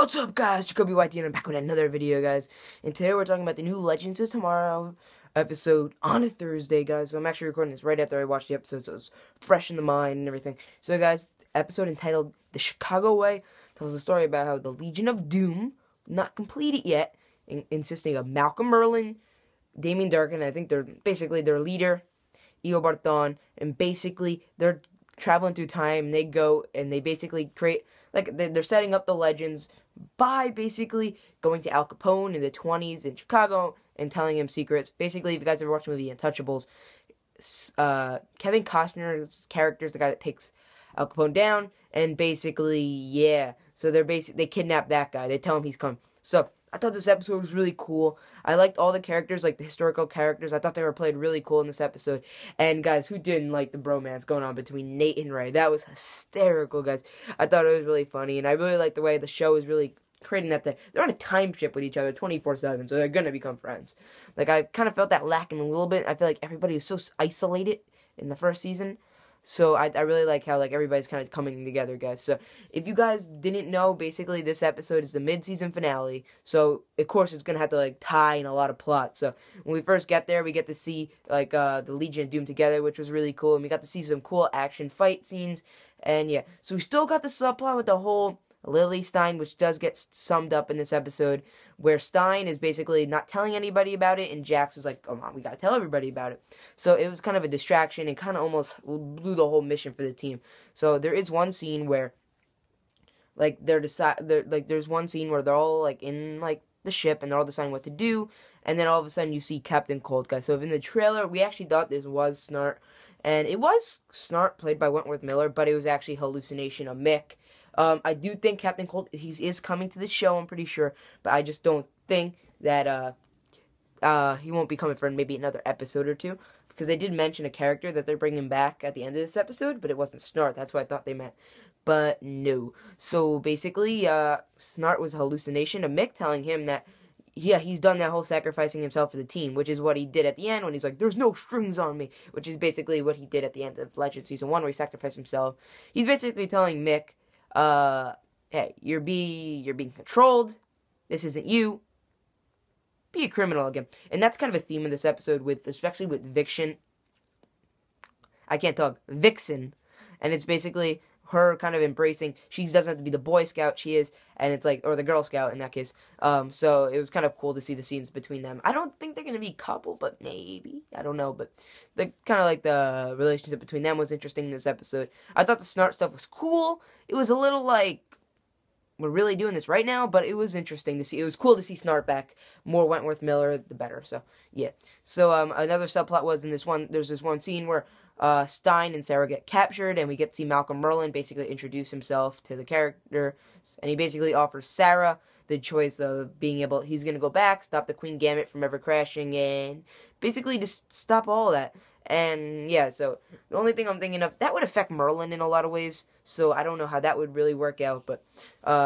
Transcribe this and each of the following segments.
What's up, guys? Jacoby YT, and I'm back with another video, guys. And today we're talking about the new Legends of Tomorrow episode on a Thursday, guys. So I'm actually recording this right after I watched the episode, so it's fresh in the mind and everything. So, guys, episode entitled The Chicago Way tells the story about how the Legion of Doom, not completed yet, insisting of Malcolm Merlyn, Damien Darkin, I think they're basically their leader, Eobard Thawne, and basically they're traveling through time, and they go and they basically create, like, they're setting up the legends by basically going to Al Capone in the 20s in Chicago and telling him secrets. Basically, if you guys ever watched the movie Untouchables, Kevin Costner's character is the guy that takes Al Capone down, and basically, yeah, so they kidnap that guy. They tell him he's coming. So I thought this episode was really cool. I liked all the characters, like the historical characters. I thought they were played really cool in this episode. And guys, who didn't like the bromance going on between Nate and Ray? That was hysterical, guys. I thought it was really funny, and I really liked the way the show is really creating that they're on a time ship with each other 24/7, so they're gonna become friends. Like, I kind of felt that lacking a little bit. I feel like everybody was so isolated in the first season. So I really like how, like, everybody's kind of coming together, guys. So if you guys didn't know, basically this episode is the mid-season finale. So of course it's gonna have to, like, tie in a lot of plot. So when we first get there, we get to see, like, the Legion of Doom together, which was really cool, and we got to see some cool action fight scenes. And yeah, so we still got the subplot with the whole Lily Stein, which does get summed up in this episode, where Stein is basically not telling anybody about it, and Jax was like, oh, Mom, we gotta tell everybody about it. So it was kind of a distraction, and kind of almost blew the whole mission for the team. So there is one scene where, like, there's one scene where they're all, like, in, like, the ship, and they're all deciding what to do, and then all of a sudden you see Captain Cold, guys. So in the trailer, we actually thought this was Snart, and it was Snart, played by Wentworth Miller, but it was actually hallucination of Mick. I do think Captain Cold, he is coming to the show, I'm pretty sure, but I just don't think that, he won't be coming for maybe another episode or two, because they did mention a character that they're bringing back at the end of this episode, but it wasn't Snart. That's what I thought they meant, but no. So basically, Snart was a hallucination of Mick telling him that, yeah, he's done that whole sacrificing himself for the team, which is what he did at the end when he's like, there's no strings on me, which is basically what he did at the end of Legend Season 1, where he sacrificed himself. He's basically telling Mick, hey, you're being controlled. This isn't you. Be a criminal again. And that's kind of a theme in this episode, especially with Vixen. I can't talk. Vixen. And it's basically her kind of embracing, she doesn't have to be the Boy Scout, she is, and it's like, or the Girl Scout in that case. So it was kind of cool to see the scenes between them. I don't think they're going to be a couple, but maybe. I don't know, but the kind of like the relationship between them was interesting in this episode. I thought the Snart stuff was cool. It was a little like, we're really doing this right now, but it was interesting to see. It was cool to see Snart back. More Wentworth Miller, the better. So, yeah. So, another subplot was in this one, there's this one scene where Stein and Sarah get captured, and we get to see Malcolm Merlyn basically introduce himself to the character, and he basically offers Sarah the choice of being able, he's going to go back, stop the Queen Gambit from ever crashing, and basically just stop all of that. And yeah, so the only thing I'm thinking of, that would affect Merlyn in a lot of ways, so I don't know how that would really work out, but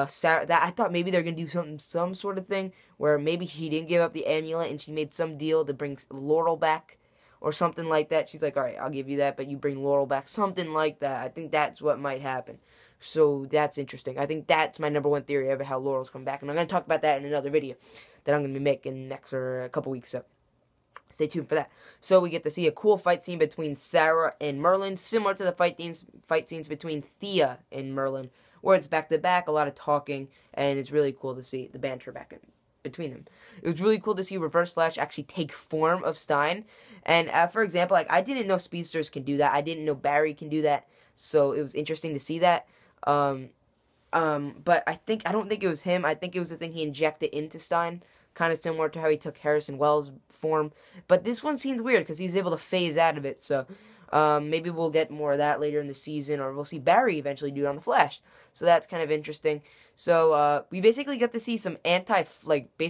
Sarah, I thought maybe they're going to do some sort of thing where maybe she didn't give up the amulet and she made some deal to bring Laurel back, or something like that. She's like, alright, I'll give you that, but you bring Laurel back. Something like that. I think that's what might happen. So that's interesting. I think that's my number one theory of how Laurel's come back. And I'm going to talk about that in another video that I'm going to be making next or a couple weeks. So stay tuned for that. So we get to see a cool fight scene between Sarah and Merlyn, similar to the fight scenes between Thea and Merlyn, where it's back to back, a lot of talking, and it's really cool to see the banter back between them. It was really cool to see Reverse Flash actually take form of Stein. And for example, like, I didn't know speedsters can do that. I didn't know Barry can do that. So it was interesting to see that. But I don't think it was him. I think it was the thing he injected into Stein, kind of similar to how he took Harrison Wells' form. But this one seems weird because he's able to phase out of it. So maybe we'll get more of that later in the season, or we'll see Barry eventually do it on the Flash. So that's kind of interesting. So we basically got to see some anti-speedster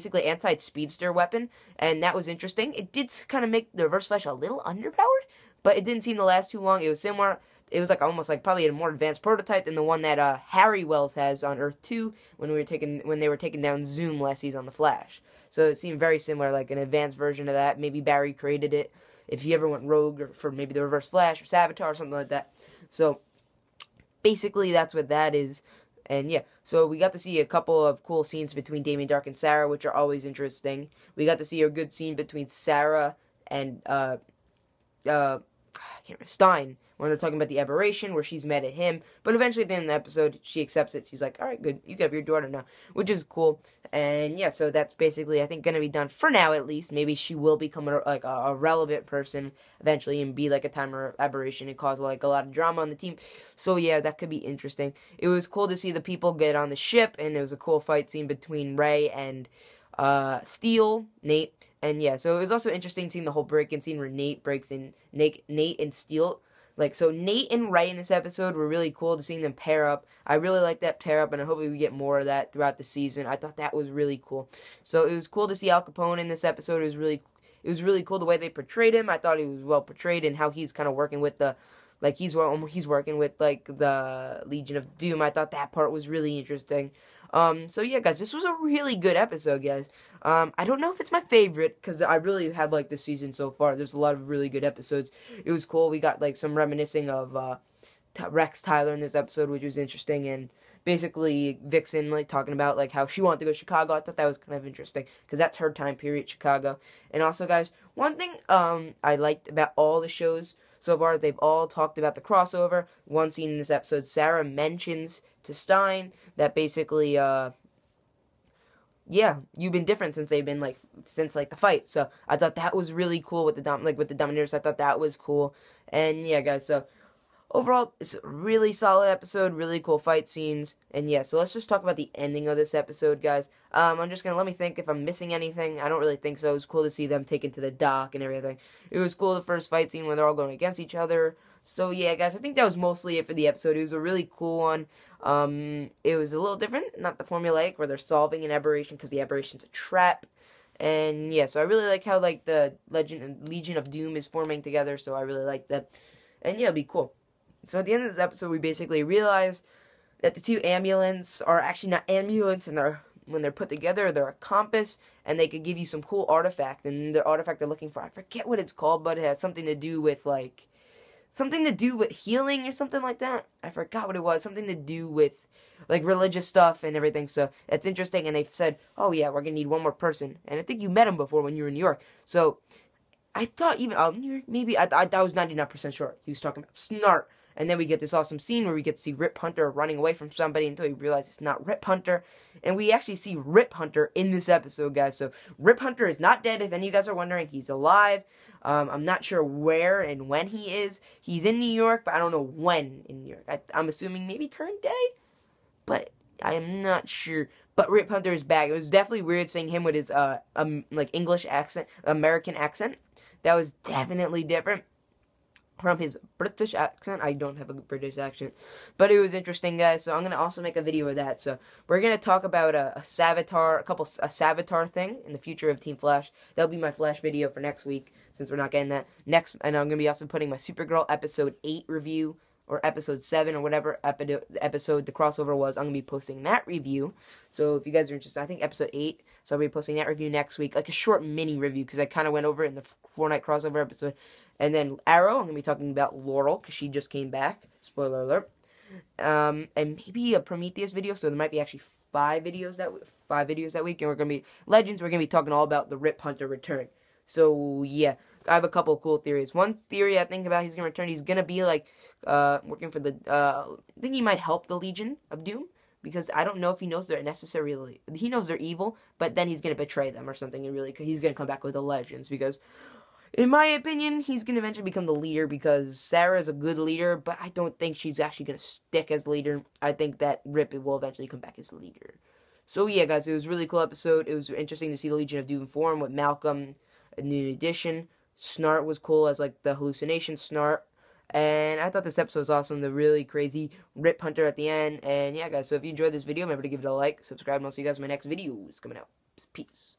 weapon, and that was interesting. It did kind of make the Reverse Flash a little underpowered, but it didn't seem to last too long. It was similar. It was like almost like probably a more advanced prototype than the one that Harry Wells has on Earth 2 when they were taking down Zoom last season on the Flash. So it seemed very similar, like an advanced version of that. Maybe Barry created it if he ever went rogue, or for maybe the Reverse Flash or Savitar or something like that. So basically that's what that is. And yeah, so we got to see a couple of cool scenes between Damien Dark and Sarah, which are always interesting. We got to see a good scene between Sarah and I can't remember, Stein, when they're talking about the aberration, where she's mad at him, but eventually at the end of the episode, she accepts it. She's like, all right, good, you can have your daughter now, which is cool. And yeah, so that's basically, I think, gonna be done for now, at least. Maybe she will become a relevant person eventually and be like a timer aberration and cause like a lot of drama on the team. So yeah, that could be interesting. It was cool to see the people get on the ship, and there was a cool fight scene between Ray and Steel, Nate, and yeah, so it was also interesting seeing the whole break-in scene where Nate breaks in, Nate and Steel. Like, so Nate and Ray in this episode were really cool to seeing them pair up. I really like that pair up, and I hope we get more of that throughout the season. I thought that was really cool. So it was cool to see Al Capone in this episode. It was really cool the way they portrayed him. I thought he was well portrayed, and how he's kind of working with the, like, he's working with, like, the Legion of Doom. I thought that part was really interesting. So yeah, guys, this was a really good episode, guys. I don't know if it's my favorite, because I really had, like, this season so far. There's a lot of really good episodes. It was cool. We got, like, some reminiscing of, Rex Tyler in this episode, which was interesting, and basically Vixen, like, talking about, like, how she wanted to go to Chicago. I thought that was kind of interesting, because that's her time period, Chicago. And also, guys, one thing, I liked about all the shows so far, they've all talked about the crossover. One scene in this episode, Sarah mentions to Stein that basically, yeah, you've been different since they've been, like, since, like, the fight. So I thought that was really cool with the Dominators. I thought that was cool. And yeah, guys, so overall, it's a really solid episode, really cool fight scenes, and yeah, so let's just talk about the ending of this episode, guys. I'm just gonna let me think if I'm missing anything. I don't really think so. It was cool to see them taken to the dock and everything. It was cool, the first fight scene when they're all going against each other. So yeah, guys, I think that was mostly it for the episode. It was a really cool one. It was a little different, not the formulaic, where they're solving an aberration because the aberration's a trap. And yeah, so I really like how, like, the Legion of Doom is forming together, so I really like that. And yeah, it'll be cool. So at the end of this episode, we basically realize that the two ambulants are actually not ambulants, and when they're put together, they're a compass, and they could give you some cool artifact. And the artifact they're looking for, I forget what it's called, but it has something to do with, like, something to do with healing or something like that. I forgot what it was. Something to do with, like, religious stuff and everything. So it's interesting, and they've said, oh yeah, we're gonna need one more person. And I think you met him before when you were in New York. So I thought even maybe I was 99% sure he was talking about Snart. And then we get this awesome scene where we get to see Rip Hunter running away from somebody until we realize it's not Rip Hunter. And we actually see Rip Hunter in this episode, guys. So Rip Hunter is not dead. If any of you guys are wondering, he's alive. I'm not sure where and when he is. He's in New York, but I don't know when in New York. I'm assuming maybe current day, but I am not sure. But Rip Hunter is back. It was definitely weird seeing him with his like, English accent, American accent. That was definitely different from his British accent. I don't have a British accent, but it was interesting, guys. So I'm gonna also make a video of that. So we're gonna talk about a Savitar thing in the future of Team Flash. That'll be my Flash video for next week, since we're not getting that next. And I'm gonna be also putting my Supergirl episode 8 review, or episode 7, or whatever episode the crossover was. I'm gonna be posting that review. So if you guys are interested, I think episode 8. So I'll be posting that review next week, like a short mini review, because I kind of went over it in the Fortnite crossover episode. And then Arrow, I'm going to be talking about Laurel, because she just came back. Spoiler alert. And maybe a Prometheus video, so there might be actually 5 videos that week. And we're going to be Legends, we're going to be talking all about the Rip Hunter return. So, yeah, I have a couple of cool theories. One theory I think about he's going to return, he's going to be, like, working for the, I think he might help the Legion of Doom. Because I don't know if he knows they're necessarily, he knows they're evil, but then he's going to betray them or something, and really, he's going to come back with the Legends, because, in my opinion, he's going to eventually become the leader, because Sarah is a good leader, but I don't think she's actually going to stick as leader. I think that Rip will eventually come back as leader. So yeah, guys, it was a really cool episode. It was interesting to see the Legion of Doom form with Malcolm in the addition. Snart was cool as, like, the hallucination Snart. And I thought this episode was awesome. The really crazy Rip Hunter at the end. And yeah, guys, so if you enjoyed this video, remember to give it a like, subscribe, and I'll see you guys in my next videos coming out. Peace.